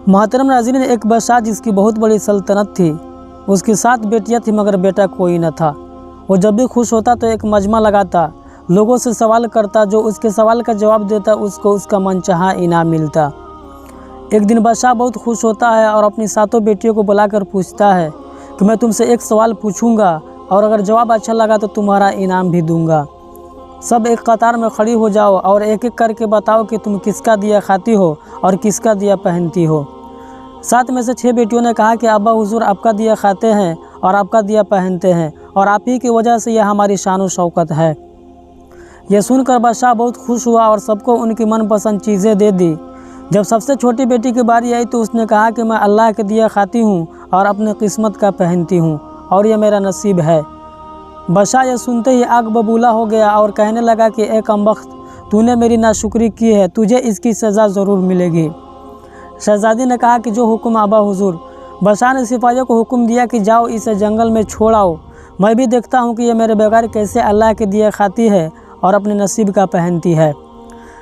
मोहतरम नाज़रीन, एक बादशाह जिसकी बहुत बड़ी सल्तनत थी, उसकी 7 बेटियां थी मगर बेटा कोई न था। वो जब भी खुश होता तो एक मजमा लगाता, लोगों से सवाल करता, जो उसके सवाल का जवाब देता उसको उसका मनचाहा इनाम मिलता। एक दिन बादशाह बहुत खुश होता है और अपनी 7 बेटियों को बुलाकर पूछता है कि मैं तुमसे एक सवाल पूछूंगा और अगर जवाब अच्छा लगा तो तुम्हारा इनाम भी दूंगा। सब एक कतार में खड़ी हो जाओ और एक एक करके बताओ कि तुम किसका दिया खाती हो और किसका दिया पहनती हो। 7 में से 6 बेटियों ने कहा कि अब्बा हुजूर आपका दिया खाते हैं और आपका दिया पहनते हैं और आप ही की वजह से यह हमारी शान और शौकत है। यह सुनकर बादशाह बहुत खुश हुआ और सबको उनकी मनपसंद चीज़ें दे दी। जब सबसे छोटी बेटी की बारी आई तो उसने कहा कि मैं अल्लाह के दिया खाती हूँ और अपनी किस्मत का पहनती हूँ और यह मेरा नसीब है। बादशाह यह सुनते ही आग बबूला हो गया और कहने लगा कि ए कमबख्त, तूने मेरी नाशुक्री की है, तुझे इसकी सज़ा ज़रूर मिलेगी। शहज़ादी ने कहा कि जो हुक्म अब्बा हुजूर। बादशाह ने सिपाहियों को हुक्म दिया कि जाओ इसे जंगल में छोड़ आओ, मैं भी देखता हूँ कि यह मेरे बगैर कैसे अल्लाह के दिया खाती है और अपने नसीब का पहनती है।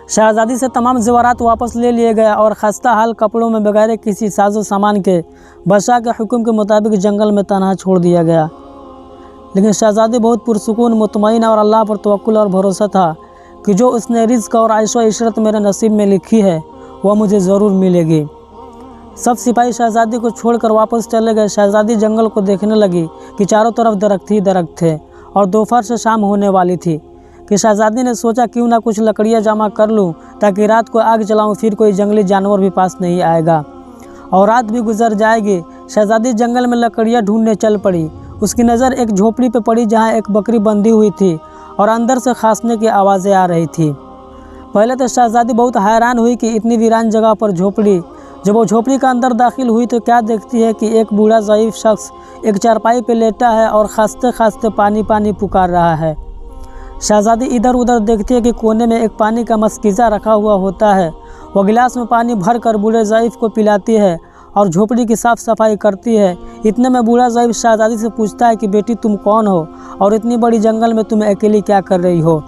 शहज़ादी से तमाम ज़ेवरात वापस ले लिए गए और खस्ता हाल कपड़ों में बगैर किसी साजो सामान के बादशाह के हुक्म के मुताबिक जंगल में तनहा छोड़ दिया गया। लेकिन शहज़ादी बहुत पुरसुकून, मुतमईन और अल्लाह पर तवक्कुल और भरोसा था कि जो उसने रिज़्क़ और आयशो इशरत मेरे नसीब में लिखी है वह मुझे ज़रूर मिलेगी। सब सिपाही शहज़ादी को छोड़कर वापस चले गए। शहज़ादी जंगल को देखने लगी कि चारों तरफ दरख्त ही दरख्त थे और दोपहर से शाम होने वाली थी कि शहज़ादी ने सोचा क्यों ना कुछ लकड़ियाँ जमा कर लूँ ताकि रात को आग जलाऊँ, फिर कोई जंगली जानवर भी पास नहीं आएगा और रात भी गुजर जाएगी। शहज़ादी जंगल में लकड़ियाँ ढूंढने चल पड़ी। उसकी नज़र एक झोपड़ी पे पड़ी जहाँ एक बकरी बंधी हुई थी और अंदर से खांसने की आवाज़ें आ रही थी। पहले तो शहज़ादी बहुत हैरान हुई कि इतनी वीरान जगह पर झोपड़ी। जब वो झोपड़ी का अंदर दाखिल हुई तो क्या देखती है कि एक बूढ़ा ज़ईफ़ शख्स एक चारपाई पे लेटा है और खांसते खांसते पानी पानी पुकार रहा है। शहज़ादी इधर उधर देखती है कि कोने में एक पानी का मस्कीज़ा रखा हुआ होता है। वह गिलास में पानी भर कर बूढ़े ज़ईफ़ को पिलाती है और झोपड़ी की साफ़ सफाई करती है। इतने में बूढ़ा ज़ईफ़ शहज़ादी से पूछता है कि बेटी तुम कौन हो और इतनी बड़ी जंगल में तुम अकेली क्या कर रही हो।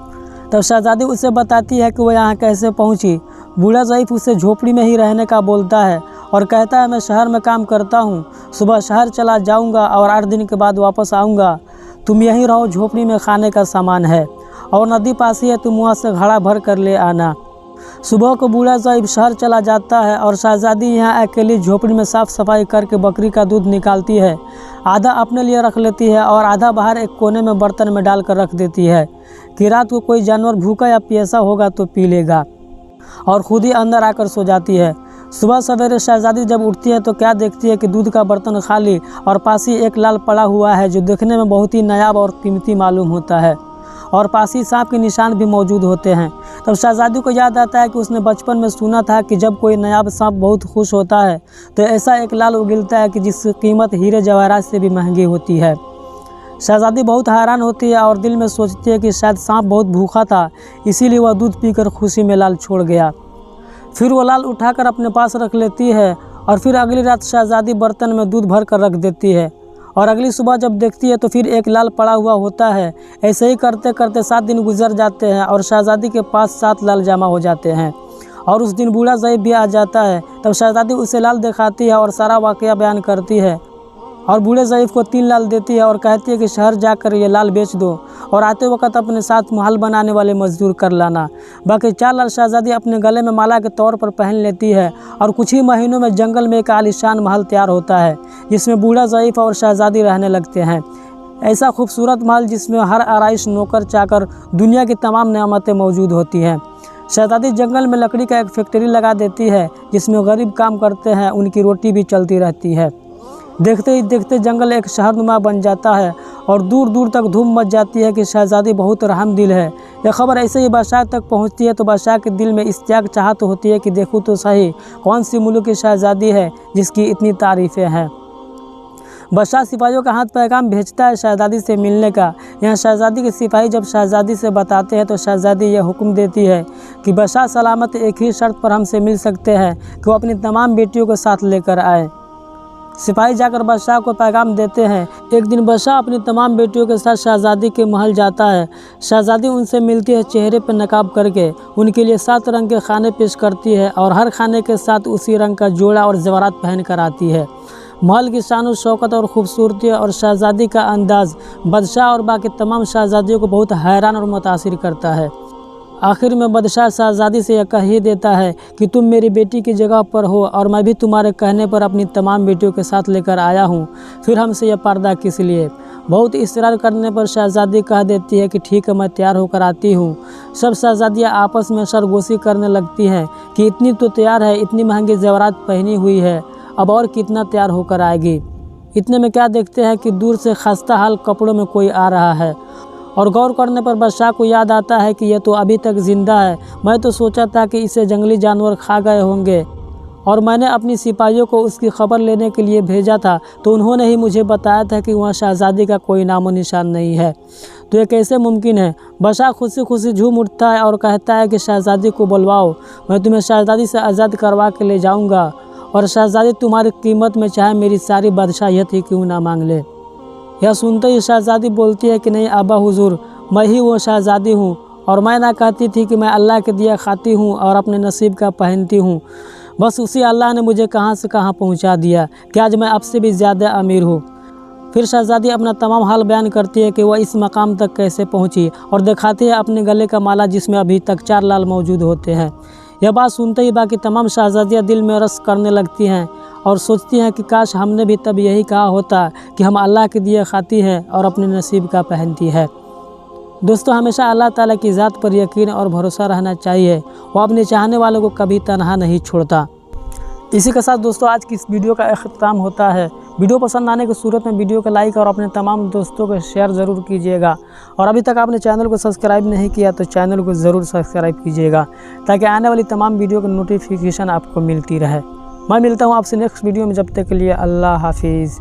तब शहज़ादी उसे बताती है कि वह यहाँ कैसे पहुँची। बूढ़ा ज़ईफ़ उसे झोपड़ी में ही रहने का बोलता है और कहता है मैं शहर में काम करता हूँ, सुबह शहर चला जाऊँगा और 8 दिन के बाद वापस आऊँगा। तुम यहीं रहो, झोपड़ी में खाने का सामान है और नदी पास ही है, तुम वहाँ से घड़ा भर कर ले आना। सुबह को बूढ़ा ज़ईफ़ शहर चला जाता है और शहज़ादी यहाँ अकेली झोपड़ी में साफ़ सफाई करके बकरी का दूध निकालती है। आधा अपने लिए रख लेती है और आधा बाहर एक कोने में बर्तन में डाल कर रख देती है कि रात को कोई जानवर भूखा या प्यासा होगा तो पी लेगा और खुद ही अंदर आकर सो जाती है। सुबह सवेरे शहज़ादी जब उठती है तो क्या देखती है कि दूध का बर्तन खाली और पास ही एक लाल पड़ा हुआ है जो देखने में बहुत ही नायाब और कीमती मालूम होता है और पास ही सांप के निशान भी मौजूद होते हैं। तब शहज़ादी को याद आता है कि उसने बचपन में सुना था कि जब कोई नायाब सांप बहुत खुश होता है तो ऐसा एक लाल उगलता है कि जिसकी कीमत हीरे जवाहरात से भी महंगी होती है। शहज़ादी बहुत हैरान होती है और दिल में सोचती है कि शायद सांप बहुत भूखा था, इसीलिए वह दूध पीकर खुशी में लाल छोड़ गया। फिर वो लाल उठाकर अपने पास रख लेती है और फिर अगली रात शहज़ादी बर्तन में दूध भर कर रख देती है और अगली सुबह जब देखती है तो फिर एक लाल पड़ा हुआ होता है। ऐसे ही करते करते 7 दिन गुजर जाते हैं और शहज़ादी के पास 7 लाल जमा हो जाते हैं और उस दिन बूढ़ा ज़ईफ़ भी आ जाता है। तब शहज़ादी उसे लाल दिखाती है और सारा वाक़या बयान करती है और बूढ़े ज़ईफ़ को 3 लाल देती है और कहती है कि शहर जाकर ये लाल बेच दो और आते वक्त अपने साथ महल बनाने वाले मजदूर कर लाना। बाकी 4 लाल शहज़ादी अपने गले में माला के तौर पर पहन लेती है और कुछ ही महीनों में जंगल में एक आलीशान महल तैयार होता है जिसमें बूढ़ा ज़ईफ़ और शहज़ादी रहने लगते हैं। ऐसा खूबसूरत महल जिसमें हर आराइश, नौकर चाकर, दुनिया की तमाम नेमतें मौजूद होती हैं। शहज़ादी जंगल में लकड़ी का एक फैक्ट्री लगा देती है जिसमें गरीब काम करते हैं, उनकी रोटी भी चलती रहती है। देखते ही देखते जंगल एक शहरनुमा बन जाता है और दूर दूर तक धूम मच जाती है कि शहज़ादी बहुत रहमदिल है। यह खबर ऐसे ही बादशाह तक पहुंचती है तो बादशाह के दिल में इश्तियाक चाहत होती है कि देखूँ तो सही कौन सी मुल्क की शहज़ादी है जिसकी इतनी तारीफ़ें हैं। बादशाह सिपाहियों का हाथ पैगाम भेजता है शहज़ादी से मिलने का। यहाँ शहज़ादी के सिपाही जब शहज़ादी से बताते हैं तो शहज़ादी यह हुक्म देती है कि बादशाह सलामत एक ही शर्त पर हमसे मिल सकते हैं कि वो अपनी तमाम बेटियों को साथ लेकर आए। सिपाही जाकर बादशाह को पैगाम देते हैं। एक दिन बादशाह अपनी तमाम बेटियों के साथ शहजादी के महल जाता है। शहजादी उनसे मिलती है, चेहरे पर नकाब करके उनके लिए 7 रंग के खाने पेश करती है और हर खाने के साथ उसी रंग का जोड़ा और ज़ेवरात पहन कर आती है। महल की शान शौकत और ख़ूबसूरती और शहजादी का अंदाज़ बादशाह और बाकी तमाम शहजादियों को बहुत हैरान और मुतासिर करता है। आखिर में बादशाह शहजादी से यह कह ही देता है कि तुम मेरी बेटी की जगह पर हो और मैं भी तुम्हारे कहने पर अपनी तमाम बेटियों के साथ लेकर आया हूँ, फिर हमसे यह पर्दा किस लिए। बहुत इसरार करने पर शहजादी कह देती है कि ठीक है, मैं तैयार होकर आती हूँ। सब शहजादियाँ आपस में सरगोशी करने लगती हैं कि इतनी तो तैयार है, इतनी महंगी ज़ेवरात पहनी हुई है, अब और कितना तैयार होकर आएगी। इतने में क्या देखते हैं कि दूर से खस्ता हाल कपड़ों में कोई आ रहा है और गौर करने पर बादशाह को याद आता है कि यह तो अभी तक ज़िंदा है। मैं तो सोचा था कि इसे जंगली जानवर खा गए होंगे और मैंने अपनी सिपाहियों को उसकी खबर लेने के लिए भेजा था, तो उन्होंने ही मुझे बताया था कि वहाँ शहजादी का कोई नामो निशान नहीं है। तो ये कैसे मुमकिन है। बादशाह खुशी खुशी झूम उठता है और कहता है कि शहजादी को बुलवाओ, मैं तुम्हें शहजादी से आज़ाद करवा के ले जाऊँगा और शहजादी तुम्हारी कीमत में चाहे मेरी सारी बादशाहियत ही क्यों ना मांग ले। यह सुनते ही शहजादी बोलती है कि नहीं अब्बा हुजूर, मैं ही वो शहजादी हूँ और मैं ना कहती थी कि मैं अल्लाह के दिया खाती हूँ और अपने नसीब का पहनती हूँ। बस उसी अल्लाह ने मुझे कहाँ से कहाँ पहुँचा दिया कि आज मैं आपसे भी ज़्यादा अमीर हूँ। फिर शहजादी अपना तमाम हाल बयान करती है कि वह इस मकाम तक कैसे पहुँची और दिखाती है अपने गले का माला जिसमें अभी तक 4 लाल मौजूद होते हैं। यह बात सुनते ही बाकी तमाम शहजादियाँ दिल में रस करने लगती हैं और सोचती हैं कि काश हमने भी तब यही कहा होता कि हम अल्लाह के दिए खाती हैं और अपने नसीब का पहनती है। दोस्तों, हमेशा अल्लाह ताला की ज़ात पर यकीन और भरोसा रहना चाहिए। वो अपने चाहने वालों को कभी तनहा नहीं छोड़ता। इसी के साथ दोस्तों आज की इस वीडियो का अख्ताम होता है। वीडियो पसंद आने की सूरत में वीडियो को लाइक और अपने तमाम दोस्तों को शेयर ज़रूर कीजिएगा और अभी तक आपने चैनल को सब्सक्राइब नहीं किया तो चैनल को ज़रूर सब्सक्राइब कीजिएगा ताकि आने वाली तमाम वीडियो की नोटिफिकेशन आपको मिलती रहे। मैं मिलता हूँ आपसे नेक्स्ट वीडियो में, जब तक के लिए अल्लाह हाफिज़।